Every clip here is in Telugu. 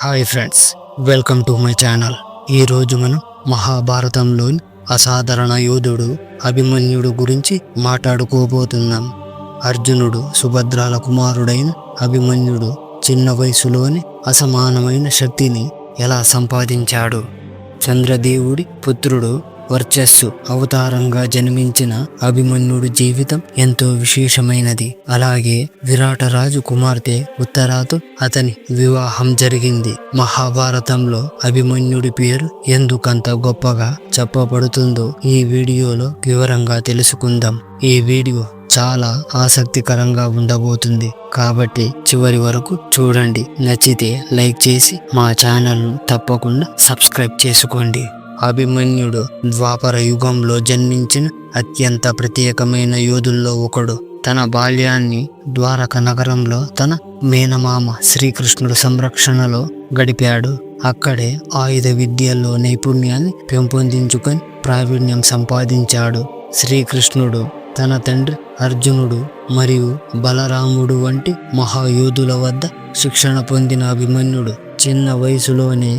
Hi friends, welcome to my channel. ఈరోజు మనం మహాభారతంలోని అసాధారణ యోధుడు అభిమన్యుడు గురించి మాట్లాడుకోబోతున్నాం. అర్జునుడు సుభద్రాల కుమారుడైన అభిమన్యుడు చిన్న వయసులోని అసమానమైన శక్తిని ఎలా సంపాదించాడు? చంద్రదేవుడి పుత్రుడు, వర్చస్సు అవతారంగా జన్మించిన అభిమన్యుడి జీవితం ఎంతో విశేషమైనది. అలాగే విరాటరాజు కుమార్తె ఉత్తరాతో అతని వివాహం జరిగింది. మహాభారతంలో అభిమన్యుడి పేరు ఎందుకంత గొప్పగా చెప్పబడుతుందో ఈ వీడియోలో వివరంగా తెలుసుకుందాం. ఈ వీడియో చాలా ఆసక్తికరంగా ఉండబోతుంది కాబట్టి చివరి వరకు చూడండి. నచ్చితే లైక్ చేసి మా ఛానల్ను తప్పకుండా సబ్స్క్రైబ్ చేసుకోండి. అభిమన్యుడు ద్వాపర యుగంలో జన్మించిన అత్యంత ప్రత్యేకమైన యోధుల్లో ఒకడు. తన బాల్యాన్ని ద్వారక నగరంలో తన మేనమామ శ్రీకృష్ణుడు సంరక్షణలో గడిపాడు. అక్కడే ఆయుధ విద్యల్లో నైపుణ్యాన్ని పెంపొందించుకొని ప్రావీణ్యం సంపాదించాడు. శ్రీకృష్ణుడు తన తండ్రి అర్జునుడు మరియు బలరాముడు వంటి మహాయోధుల వద్ద శిక్షణ పొందిన అభిమన్యుడు చిన్న వయసులోనే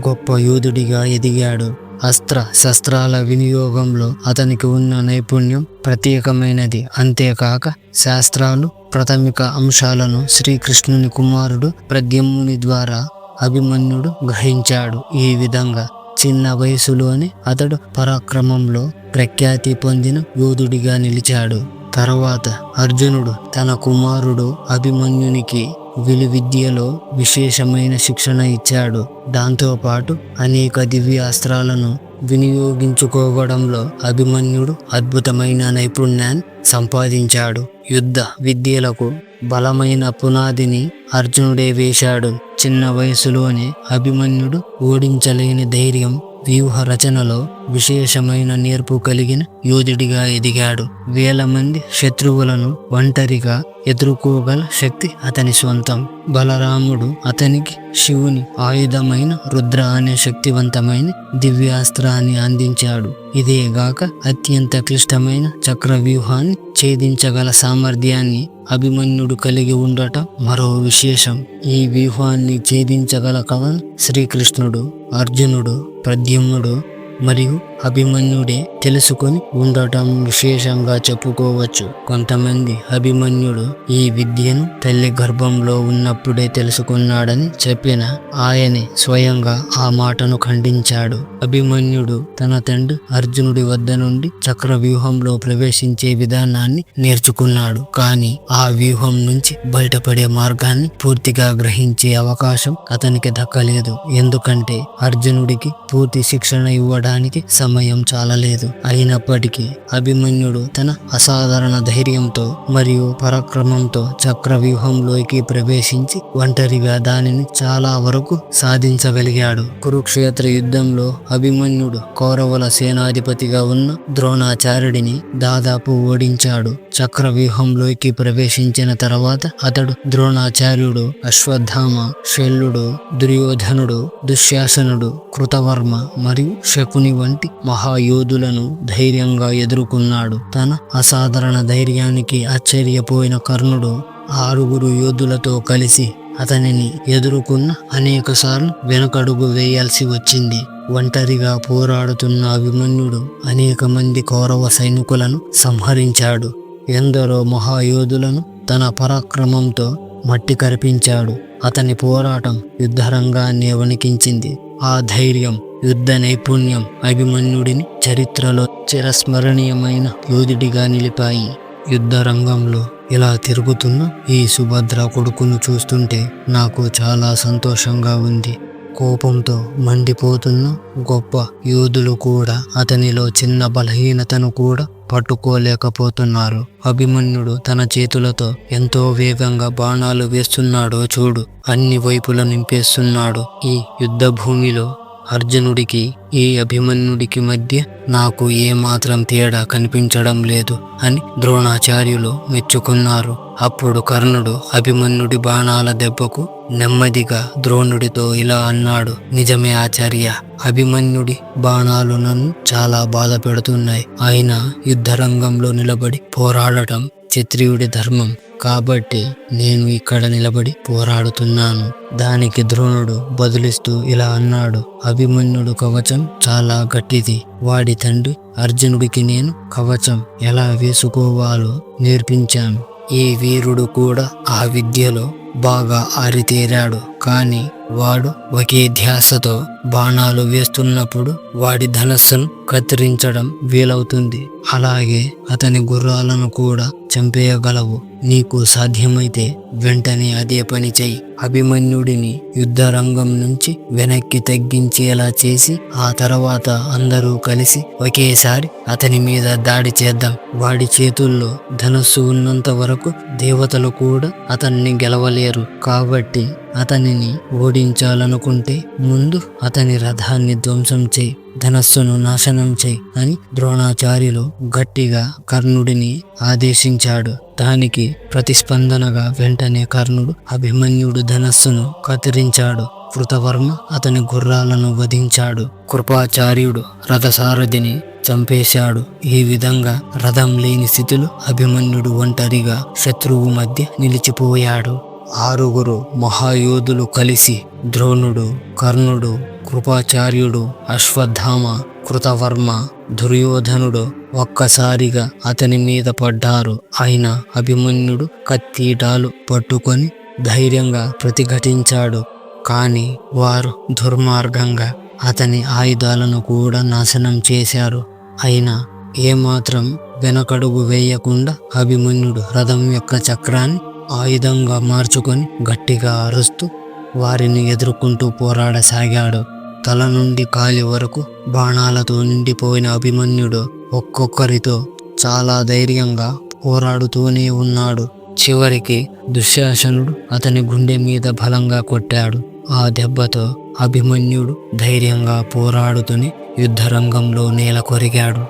గొప్ప యోధుడిగా ఎదిగాడు. అస్త్ర శస్త్రాల వినియోగంలో అతనికి ఉన్న నైపుణ్యం ప్రత్యేకమైనది. అంతేకాక శాస్త్రాలు, ప్రాథమిక అంశాలను శ్రీకృష్ణుని కుమారుడు ప్రద్యుమ్నుని ద్వారా అభిమన్యుడు గ్రహించాడు. ఈ విధంగా చిన్న వయసులోనే అతడు పరాక్రమంలో ప్రఖ్యాతి పొందిన యోధుడిగా నిలిచాడు. తర్వాత అర్జునుడు తన కుమారుడు అభిమన్యునికి విలువిద్యలో విశేషమైన శిక్షణ ఇచ్చాడు. దాంతోపాటు అనేక దివ్యాస్త్రాలను వినియోగించుకోవడంలో అభిమన్యుడు అద్భుతమైన నైపుణ్యాన్ని సంపాదించాడు. యుద్ధ విద్యలకు బలమైన పునాదిని అర్జునుడే వేశాడు. చిన్న వయసులోనే అభిమన్యుడు ఓడించలేని ధైర్యం, వ్యూహ రచనలో విశేషమైన నేర్పు కలిగిన యోధుడిగా ఎదిగాడు. వేల మంది శత్రువులను ఒంటరిగా ఎదుర్కోగల శక్తి అతని సొంతం. బలరాముడు అతనికి శివుని ఆయుధమైన రుద్ర అనే శక్తివంతమైన దివ్యాస్త్రాన్ని అందించాడు. ఇదేగాక అత్యంత క్లిష్టమైన చక్ర వ్యూహాన్ని ఛేదించగల సామర్థ్యాన్ని అభిమన్యుడు కలిగి ఉండటం మరో విశేషం. ఈ వ్యూహాన్ని ఛేదించగల కవన్ శ్రీకృష్ణుడు, అర్జునుడు, ప్రద్యుమ్నుడు మరియు అభిమన్యుడే తెలుసుకొని ఉండటం విశేషంగా చెప్పుకోవచ్చు. కొంతమంది అభిమన్యుడు ఈ విద్యను తల్లి గర్భంలో ఉన్నప్పుడే తెలుసుకున్నాడని చెప్పిన ఆయనే స్వయంగా ఆ మాటను ఖండించాడు. అభిమన్యుడు తన తండ్రి అర్జునుడి వద్ద నుండి చక్ర వ్యూహంలో ప్రవేశించే విధానాన్ని నేర్చుకున్నాడు. కానీ ఆ వ్యూహం నుంచి బయటపడే మార్గాన్ని పూర్తిగా గ్రహించే అవకాశం అతనికి దక్కలేదు. ఎందుకంటే అర్జునుడికి పూర్తి శిక్షణ ఇవ్వడానికి సమయం చాలలేదు. అయినప్పటికీ అభిమన్యుడు తన అసాధారణ ధైర్యంతో మరియు పరాక్రమంతో చక్ర వ్యూహంలోకి ప్రవేశించి ఒంటరిగా దానిని చాలా వరకు సాధించగలిగాడు. కురుక్షేత్ర యుద్ధంలో అభిమన్యుడు కౌరవుల సేనాధిపతిగా ఉన్న ద్రోణాచార్యుడిని దాదాపు ఓడించాడు. చక్ర వ్యూహంలోకి ప్రవేశించిన తర్వాత అతడు ద్రోణాచార్యుడు, అశ్వత్థామ, శల్యుడు, దుర్యోధనుడు, దుశ్శాసనుడు, కృతవర్మ మరియు శకుని వంటి మహాయోధులను ధైర్యంగా ఎదుర్కొన్నాడు. తన అసాధారణ ధైర్యానికి ఆశ్చర్యపోయిన కర్ణుడు 6 యోధులతో కలిసి అతనిని ఎదుర్కొన్న అనేకసార్లు వెనుకడుగు వేయాల్సి వచ్చింది. ఒంటరిగా పోరాడుతున్న అభిమన్యుడు అనేక మంది కౌరవ సైనికులను సంహరించాడు. ఎందరో మహాయోధులను తన పరాక్రమంతో మట్టి కరిపించాడు. అతని పోరాటం యుద్ధరంగాన్ని వణికించింది. ఆ ధైర్యం, యుద్ధ నైపుణ్యం అభిమన్యుడిని చరిత్రలో చిరస్మరణీయమైన యోధుడిగా నిలిపాయి. యుద్ధ రంగంలో ఇలా తిరుగుతున్న ఈ సుభద్ర కొడుకును చూస్తుంటే నాకు చాలా సంతోషంగా ఉంది. కోపంతో మండిపోతున్న గొప్ప యోధులు కూడా అతనిలో చిన్న బలహీనతను కూడా పట్టుకోలేకపోతున్నారు. అభిమన్యుడు తన చేతులతో ఎంతో వేగంగా బాణాలు వేస్తున్నాడో చూడు. అన్ని వైపులా నింపేస్తున్నాడు. ఈ యుద్ధ భూమిలో అర్జునుడికి ఈ అభిమన్యుడికి మధ్య నాకు ఏమాత్రం తేడా కనిపించడం లేదు అని ద్రోణాచార్యులు మెచ్చుకున్నారు. అప్పుడు కర్ణుడు అభిమన్యుడి బాణాల దెబ్బకు నెమ్మదిగా ద్రోణుడితో ఇలా అన్నాడు, నిజమే ఆచార్య, అభిమన్యుడి బాణాలు నన్ను చాలా బాధ పెడుతున్నాయి. అయినా యుద్ధరంగంలో నిలబడి పోరాడటం క్షత్రియుడి ధర్మం. కాబట్టి నేను ఇక్కడ నిలబడి పోరాడుతున్నాను. దానికి ద్రోణుడు బదులిస్తూ ఇలా అన్నాడు, అభిమన్యుడు కవచం చాలా గట్టిది. వాడి తండ్రి అర్జునుడికి నేను కవచం ఎలా వేసుకోవాలో నేర్పించాను. ఈ వీరుడు కూడా ఆ విద్యలో బాగా ఆరితేరాడు. కానీ వాడు ఒకే ధ్యాసతో బాణాలు వేస్తున్నప్పుడు వాడి ధనస్సును కత్తిరించడం వీలవుతుంది. అలాగే అతని గుర్రాలను కూడా చంపేయగలవు. నీకు సాధ్యమైతే వెంటనే అదే పని చెయ్యి. అభిమన్యుడిని యుద్ధ రంగం నుంచి వెనక్కి తగ్గించేలా చేసి ఆ తర్వాత అందరూ కలిసి ఒకేసారి అతని మీద దాడి చేద్దాం. వాడి చేతుల్లో ధనస్సు ఉన్నంత వరకు దేవతలు కూడా అతన్ని గెలవలేరు. కాబట్టి అతనిని ఓడించాలనుకుంటే ముందు అతని రథాన్ని ధ్వంసం చేయి, ధనస్సును నాశనం చేయి అని ద్రోణాచార్యులు గట్టిగా కర్ణుడిని ఆదేశించాడు. దానికి ప్రతిస్పందనగా వెంటనే కర్ణుడు అభిమన్యుడు ధనస్సును కత్తిరించాడు. కృతవర్మ అతని గుర్రాలను వధించాడు. కృపాచార్యుడు రథసారథిని చంపేశాడు. ఈ విధంగా రథం లేని స్థితిలో అభిమన్యుడు ఒంటరిగా శత్రువు మధ్య నిలిచిపోయాడు. 6 మహాయోధులు కలిసి ద్రోణుడు, కర్ణుడు, కృపాచార్యుడు, అశ్వత్థామ, కృతవర్మ, దుర్యోధనుడు ఒక్కసారిగా అతని మీద పడ్డారు. అయినా అభిమన్యుడు కత్తిడాలు పట్టుకొని ధైర్యంగా ప్రతిఘటించాడు. కానీ వారు దుర్మార్గంగా అతని ఆయుధాలను కూడా నాశనం చేశారు. అయినా ఏమాత్రం వెనకడుగు వేయకుండా అభిమన్యుడు రథం యొక్క చక్రాన్ని ఆయుధంగా మార్చుకొని గట్టిగా అరుస్తూ వారిని ఎదుర్కొంటూ పోరాడసాగాడు. తల నుండి కాలి వరకు బాణాలతో నిండిపోయిన అభిమన్యుడు ఒక్కొక్కరితో చాలా ధైర్యంగా పోరాడుతూనే ఉన్నాడు. చివరికి దుశ్శాసనుడు అతని గుండె మీద బలంగా కొట్టాడు. ఆ దెబ్బతో అభిమన్యుడు ధైర్యంగా పోరాడుతూనే యుద్ధరంగంలో నేల కొరిగాడు.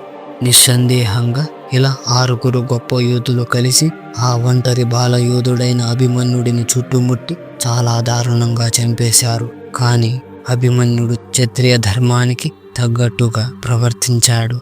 నిస్సందేహంగా ఇలా 6 గొప్ప యోధులు కలిసి ఆ ఒంటరి బాలయోధుడైన అభిమన్యుడిని చుట్టుముట్టి చాలా దారుణంగా చంపేశారు. కానీ అభిమన్యుడు క్షత్రియ ధర్మానికి తగ్గట్టుగా ప్రవర్తించాడు.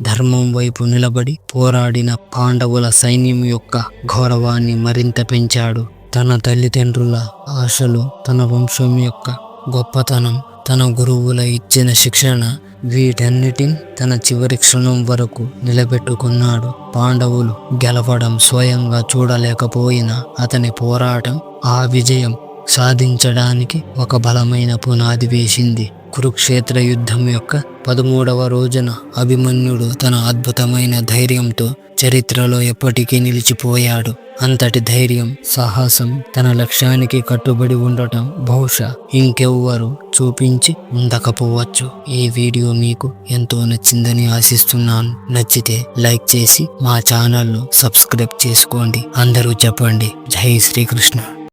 ధర్మం వైపు నిలబడి పోరాడిన పాండవుల సైన్యం యొక్క గౌరవాన్ని మరింత పెంచాడు. తన తల్లిదండ్రుల ఆశలు, తన వంశం యొక్క గొప్పతనం, తన గురువుల ఇచ్చిన శిక్షణ, వీటన్నిటిని తన చివరి క్షణం వరకు నిలబెట్టుకున్నాడు. పాండవులు గెలవడం స్వయంగా చూడలేకపోయినా అతని పోరాటం ఆ విజయం సాధించడానికి ఒక బలమైన పునాది వేసింది. కురుక్షేత్ర యుద్ధం యొక్క 13వ రోజున అభిమన్యుడు తన అద్భుతమైన ధైర్యంతో చరిత్రలో ఎప్పటికీ నిలిచిపోయాడు. అంతటి ధైర్యం, సాహసం, తన లక్ష్యానికి కట్టుబడి ఉండటం బహుశా ఇంకెవ్వరు చూపించి ఉండకపోవచ్చు. ఈ వీడియో మీకు ఎంతో నచ్చిందని ఆశిస్తున్నాను. నచ్చితే లైక్ చేసి మా ఛానల్ను సబ్స్క్రైబ్ చేసుకోండి. అందరూ చెప్పండి, జై శ్రీకృష్ణ.